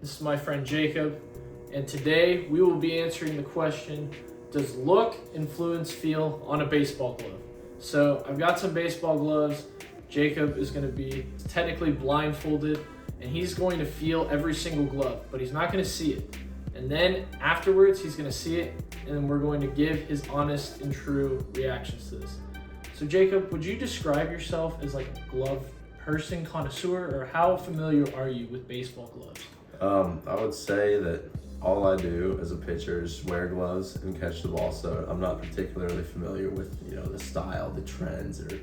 This is my friend Jacob, and today we will be answering the question, does look influence feel on a baseball glove? So I've got some baseball gloves. Jacob is going to be technically blindfolded, and he's going to feel every single glove, but he's not going to see it. And then afterwards, he's going to see it, and then we're going to give his honest and true reactions to this. So Jacob, would you describe yourself as like a glove person, connoisseur, or how familiar are you with baseball gloves? I would say that all I do as a pitcher is wear gloves and catch the ball, so I'm not particularly familiar with, the style, the trends, or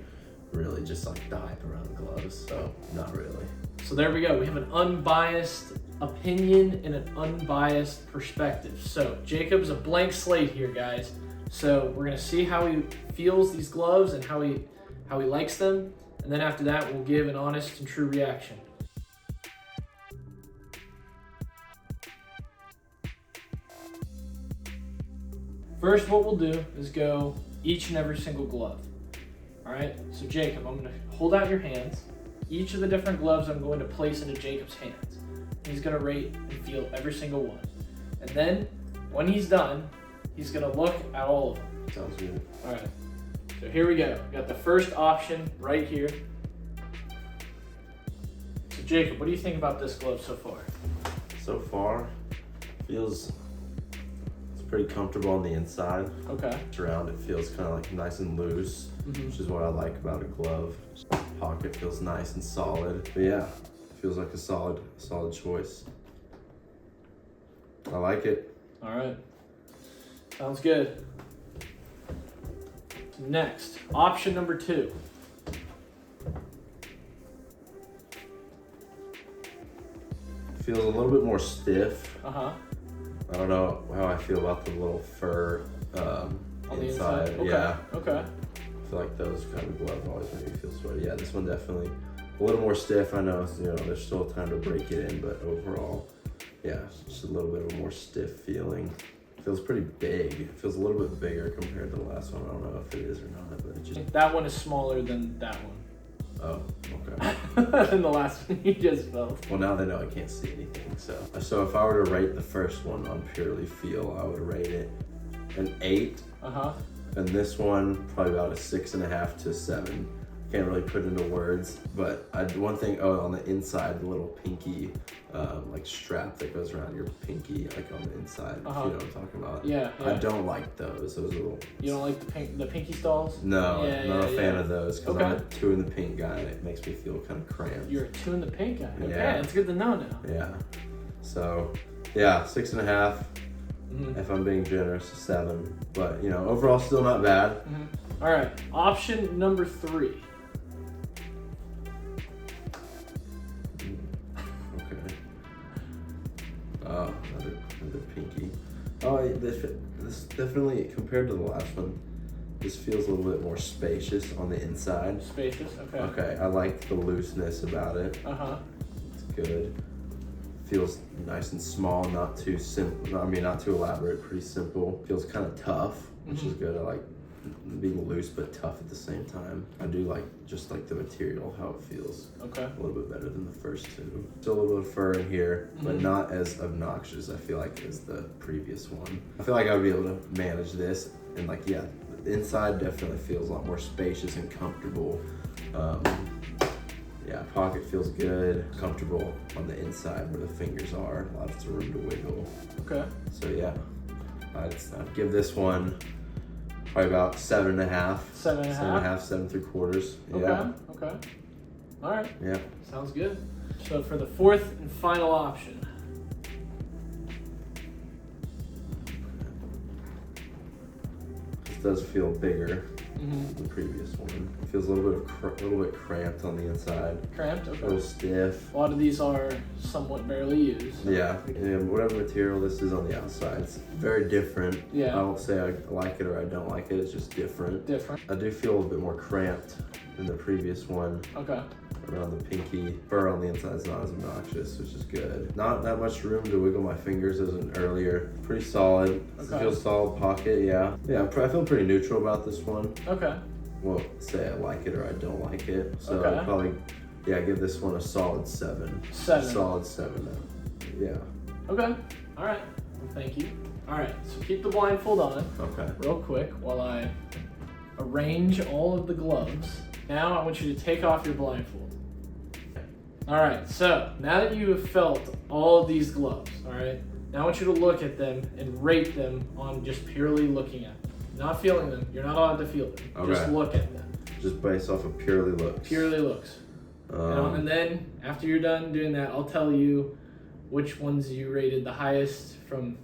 really just like the hype around gloves, so not really. So there we go. We have an unbiased opinion and an unbiased perspective. So Jacob's a blank slate here, guys. So we're gonna see how he feels these gloves and how he likes them, and then after that, we'll give an honest and true reaction. First, what we'll do is go each and every single glove. All right, so Jacob, I'm gonna hold out your hands. Each of the different gloves I'm going to place into Jacob's hands. He's gonna rate and feel every single one. And then, when he's done, he's gonna look at all of them. Sounds good. All right, so here we go. We got the first option right here. So Jacob, what do you think about this glove so far? So far, it's pretty comfortable on the inside. Okay. Around it feels kind of like nice and loose, which is what I like about a glove. Pocket feels nice and solid. But yeah, it feels like a solid choice. I like it. All right. Sounds good. Next, option number 2. Feels a little bit more stiff. Uh-huh. I don't know how I feel about the little fur On the inside. Okay. Yeah. Okay. I feel like those kind of gloves always make me feel sweaty. Yeah, this one definitely a little more stiff. I know, there's still time to break it in, but overall, yeah, just a little bit of a more stiff feeling. Feels pretty big. It feels a little bit bigger compared to the last one. I don't know if it is or not, but it just... That one is smaller than that one. Oh, okay. Than the last one you just felt. Well, now they know I can't see anything, so if I were to rate the first one on purely feel, I would rate it an 8. Uh-huh. And this one, probably about a 6.5 to 7. Can't really put into words, but one thing, on the inside, the little pinky, like strap that goes around your pinky, like on the inside, if you know what I'm talking about. Yeah. I don't like those. Those little... You don't like the pinky stalls? No, not a fan of those, because I'm a Okay. 2 in the pink guy, and it makes me feel kind of cramped. You're a 2 in the pink guy. Okay, Yeah. it's good to know now. Yeah. So, yeah, 6.5. Mm-hmm. If I'm being generous, 7. But, overall still not bad. Mm-hmm. All right, option number 3. Okay. Oh, another pinky. Oh, this definitely, compared to the last one, this feels a little bit more spacious on the inside. Spacious, okay. Okay, I like the looseness about it. Uh-huh. It's good. Feels nice and small, not too simple. Not too elaborate, pretty simple. Feels kind of tough, which is good. I like being loose but tough at the same time. I do like just like the material, how it feels. Okay. A little bit better than the first 2. Still a little bit of fur in here, but not as obnoxious, I feel like, as the previous one. I feel like I would be able to manage this, and the inside definitely feels a lot more spacious and comfortable. Yeah, pocket feels good, comfortable on the inside where the fingers are, lots of room to wiggle. Okay. So yeah, I'd give this one probably about 7.5. 7.5? 7 3/4. Okay. Yeah. Okay. All right. Yeah. Sounds good. So for the 4th and final option. This does feel bigger Mm-hmm. than the previous one. It feels a little bit cramped on the inside. Cramped? A Okay. little stiff. A lot of these are somewhat barely used. Yeah, and whatever material this is on the outside, it's very different. Yeah. I won't say I like it or I don't like it, it's just different. Different. I do feel a bit more cramped than the previous one. Okay. Around the pinky. Fur on the inside is not as obnoxious, which is good. Not that much room to wiggle my fingers as in earlier. Pretty solid. Okay. Feels solid pocket, yeah. Yeah, I feel pretty neutral about this one. Okay. Won't say I like it or I don't like it. So Okay. I'd probably, give this one a solid 7. 7. Solid 7 now. Yeah. Okay. All right. Well, thank you. All right. So keep the blindfold on Okay. real quick while I arrange all of the gloves. Now I want you to take off your blindfold. All right. So now that you have felt all of these gloves, all right, now I want you to look at them and rate them on just purely looking at them. Not feeling them. You're not allowed to feel them. Okay. Just look at them. Just based off of purely looks. Purely looks. And then after you're done doing that, I'll tell you which ones you rated the highest from,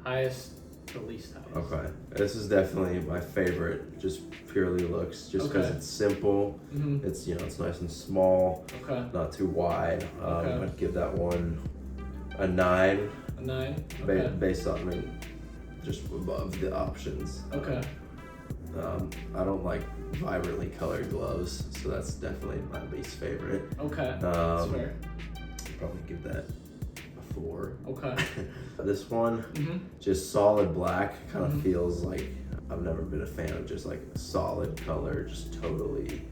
highest to least highest. Okay. This is definitely my favorite, just purely looks, just because it's simple. Mm-hmm. It's, it's nice and small, Okay. not too wide. Okay. I'd give that one a 9. A 9? Okay. Based on, just above the options. Okay. I don't like vibrantly colored gloves, so that's definitely my least favorite. Okay. That's fair. Probably give that a 4. Okay. This one, just solid black, kind of feels like I've never been a fan of just like solid color, just totally,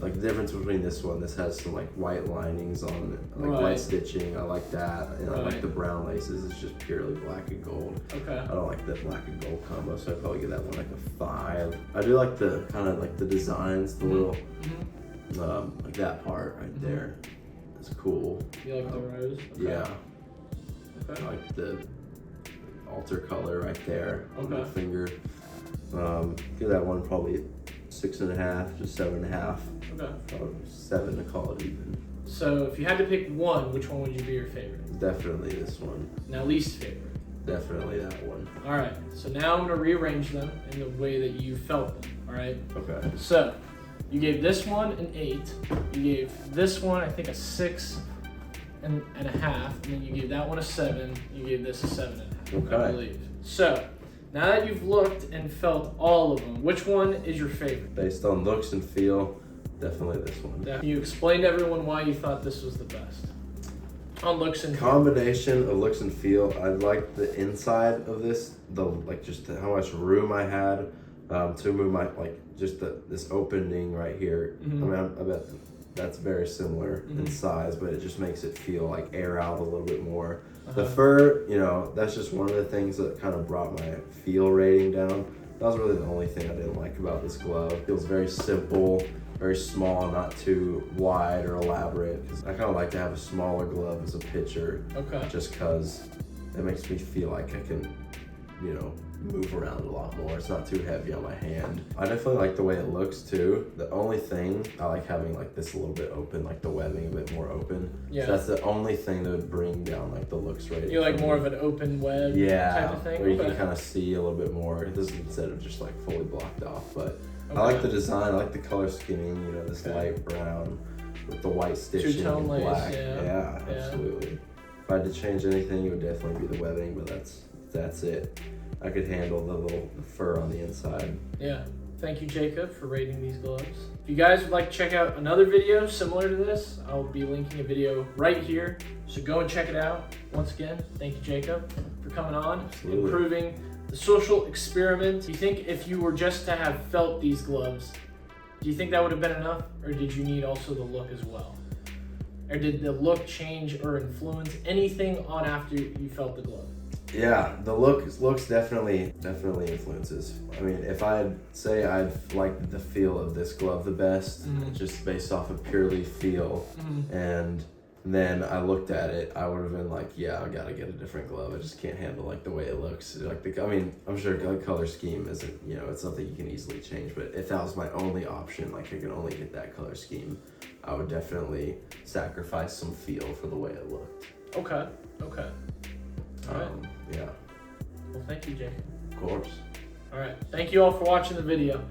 like the difference between this one, this has some like white linings on it, like white stitching. I like that, and I like the brown laces. It's just purely black and gold. Okay. I don't like the black and gold combo, so I'd probably give that one like a 5. I do like the kind of like the designs, the little, like that part right there. It's cool. You like the rose? Okay. Yeah. Okay. I like the altar color right there on my Okay. finger. Give that one probably 6.5, just 7.5. Okay. Probably 7 to call it even. So if you had to pick one, which one would you be your favorite? Definitely this one. Now least favorite. Definitely that one. All right. So now I'm gonna rearrange them in the way that you felt them. All right. Okay. So you gave this one an 8. You gave this one, I think, a 6 and a half, and then you gave that one a 7. You gave this a 7.5. I Okay. believe. So now that you've looked and felt all of them, which one is your favorite? Based on looks and feel, definitely this one. Can you explain to everyone why you thought this was the best? On looks and feel. Combination of looks and feel. I like the inside of this, how much room I had to move my this opening right here. I mean, I bet that's very similar in size, but it just makes it feel like air out a little bit more. The fur, that's just one of the things that kind of brought my feel rating down. That was really the only thing I didn't like about this glove. It feels very simple, very small, not too wide or elaborate. 'Cause I kind of like to have a smaller glove as a pitcher, just because it makes me feel like I can, move around a lot more. It's not too heavy on my hand. I definitely like the way it looks too. The only thing, I like having like this a little bit open, like the webbing a bit more open. Yeah. So that's the only thing that would bring down like the looks rating. You like more of an open web type of thing? Where you can kind of see a little bit more. This is instead of just like fully blocked off. But I like the design. I like the color scheming. This light brown with the white stitching Two-tone and lace, black. yeah. Yeah, absolutely. If I had to change anything, it would definitely be the webbing. But that's it. I could handle the fur on the inside. Yeah. Thank you, Jacob, for rating these gloves. If you guys would like to check out another video similar to this, I'll be linking a video right here. So go and check it out. Once again, thank you, Jacob, for coming on, improving the social experiment. Do you think if you were just to have felt these gloves, do you think that would have been enough? Or did you need also the look as well? Or did the look change or influence anything on after you felt the glove? Yeah, the looks definitely influences. I mean, if I'd say I'd like the feel of this glove the best, just based off of purely feel, and then I looked at it, I would have been like, yeah, I gotta get a different glove. I just can't handle like the way it looks. I'm sure the color scheme isn't, it's something you can easily change. But if that was my only option, like I could only get that color scheme, I would definitely sacrifice some feel for the way it looked. Okay. All right. Yeah. Well, thank you, Jacob. Of course. All right. Thank you all for watching the video.